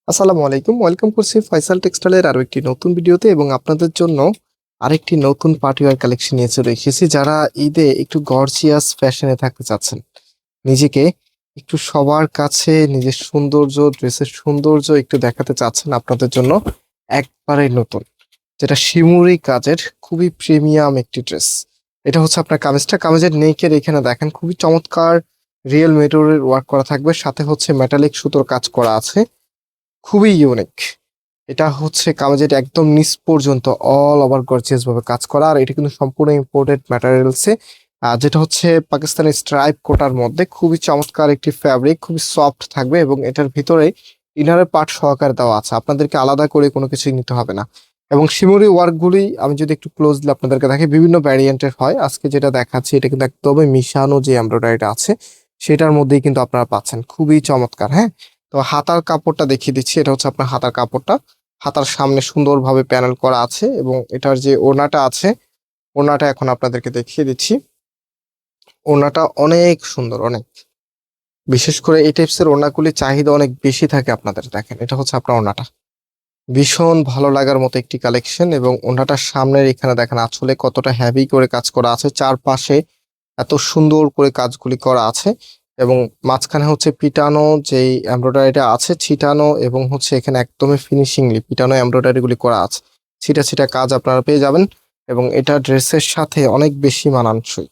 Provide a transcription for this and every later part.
আসসালামু আলাইকুম, ওয়েলকাম করছি ফয়সাল টেক্সটাইলের আরো একটি নতুন ভিডিওতে এবং আপনাদের জন্য আরেকটি নতুন পার্টিওয়ার কালেকশন নিয়ে চলে এসেছি। যারা ঈদে একটু গর্জিয়াস ফ্যাশনে থাকতে চাচ্ছেন, নিজেকে একটু সবার কাছে নিজের সৌন্দর্য, ড্রেসের সৌন্দর্য একটু দেখাতে চাচ্ছেন, আপনাদের জন্য একবারে নতুন, যেটা শিমুরি কাজের খুবই প্রিমিয়াম একটি ড্রেস। এটা হচ্ছে আপনার কামিজের নেকের এখানে দেখেন খুবই চমৎকার রিয়েল মেটেরিয়ালের ওয়ার্ক করা থাকবে, সাথে হচ্ছে মেটালিক সুতোর কাজ করা আছে, খুবই ইউনিক। এটা হচ্ছে কামিজের একদম নিচ পর্যন্ত অল ওভার গর্জিয়াস ভাবে কাজ করা, আর এটা কিন্তু সম্পূর্ণ ইম্পোর্টেড ম্যাটেরিয়ালসে, যেটা হচ্ছে পাকিস্তানি স্ট্রাইপ কোটার মধ্যে খুবই চমৎকার একটি ফ্যাব্রিক, খুবই সফট থাকবে এবং এটার ভিতরে ইনারের পার্ট সহকারে দেওয়া আছে, আপনাদেরকে আলাদা করে কোনো কিছুই নিতে হবে না। এবং শিমুরি ওয়ার্কগুলি আমি যদি একটু ক্লোজলি আপনাদেরকে দেখি, বিভিন্ন ভ্যারিয়েন্টের হয়। আজকে যেটা দেখাচ্ছি এটা কিন্তু একদমই মিশানো যে এমব্রয়ডারিটা আছে সেটার মধ্যেই কিন্তু আপনারা পাচ্ছেন, খুবই চমৎকার। হ্যাঁ, তো হাতার কাপড়টা দেখিয়ে দিচ্ছি, এটা হচ্ছে আপনার হাতার কাপড়টা। হাতার সামনে সুন্দরভাবে প্যানেল করা আছে এবং এটার যে ওড়নাটা আছে, ওড়নাটা এখন আপনাদেরকে দেখিয়ে দিচ্ছি। ওড়নাটা অনেক সুন্দর, অনেক। বিশেষ করে এই টাইপসের ওড়নাগুলি চাহিদা অনেক বেশি থাকে আপনাদের। দেখেন, এটা হচ্ছে আপনার ওড়নাটা, ভীষণ ভালো লাগার মতো একটি কালেকশন। এবং ওড়নাটার সামনের এখানে দেখেন আঁচলে কতটা হেভি করে কাজ করা আছে, চারপাশে এত সুন্দর করে কাজগুলি করা আছে এবং মাঝখানে হচ্ছে পিটানো যেই এমব্রয়ডারিটা আছে ছিটানো, এবং হচ্ছে এখানে একদমই ফিনিশিংলি পিটানো এমব্রয়ডারি গুলি করা আছে, ছিটা ছিটা কাজ আপনারা পেয়ে যাবেন। এবং এটা ড্রেসের সাথে অনেক বেশি মানানসই।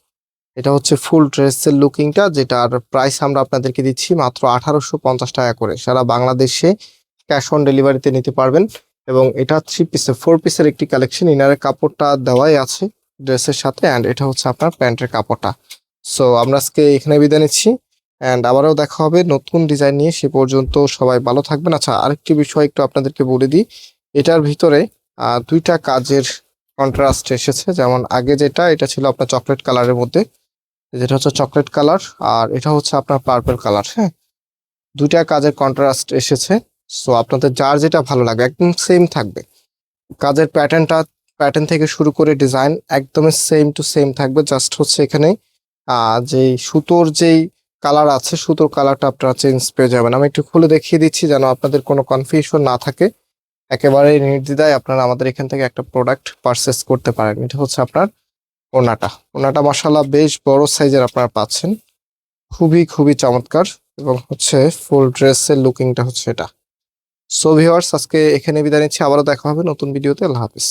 এটা হচ্ছে ফুল ড্রেসের লুকিংটা, যেটার প্রাইস আমরা আপনাদেরকে দিচ্ছি মাত্র 1850 টাকা করে। সারা বাংলাদেশে ক্যাশ অন ডেলিভারিতে নিতে পারবেন। এবং এটা 3 পিসের 4 পিসের একটি কালেকশন, ইনারের কাপড়টা দেওয়াই আছে ড্রেসের সাথে, অ্যান্ড এটা হচ্ছে আপনার প্যান্টের কাপড়টা। সো আমরা আজকে এখানে বিদায় নিচ্ছি, অ্যান্ড আবারও দেখা হবে নতুন ডিজাইন নিয়ে। সে পর্যন্ত সবাই ভালো থাকবেন। আচ্ছা, আরেকটি বিষয় একটু আপনাদেরকে বলে দিই, এটার ভিতরে দুইটা কাজের কন্ট্রাস্ট এসেছে। যেমন আগে যেটা, এটা ছিল আপনার চকলেট কালারের মধ্যে, যেটা হচ্ছে চকলেট কালার, আর এটা হচ্ছে আপনার পার্পল কালার। হ্যাঁ, দুইটা কাজের কন্ট্রাস্ট এসেছে। সো আপনাদের যার যেটা ভালো লাগে একদম সেম থাকবে। কাজের প্যাটার্ন থেকে শুরু করে ডিজাইন একদমই সেম টু সেম থাকবে। জাস্ট হচ্ছে এখানে যেই সুতোর যেই কালার আছে, সুতোর কালারটা আপনারা চেঞ্জ পেয়ে যাবেন। আমি একটু খুলে দেখিয়ে দিচ্ছি যেন আপনাদের কোনো কনফিউশন না থাকে। একেবারে নির্দ্বিধায় আপনারা আমাদের এখান থেকে একটা প্রোডাক্ট পারচেস করতে পারেন। এটা হচ্ছে আপনার ওড়নাটা। ওড়নাটা মাশাআল্লাহ বেশ বড় সাইজের আপনারা পাচ্ছেন, খুবই খুবই চমৎকার। এবং হচ্ছে ফুল ড্রেসের লুকিংটা হচ্ছে এটা। সো ভিউয়ার্স, আজকে এখানে বিদায় নিচ্ছি, আবারও দেখা হবে নতুন ভিডিওতে। আল্লাহ হাফিজ।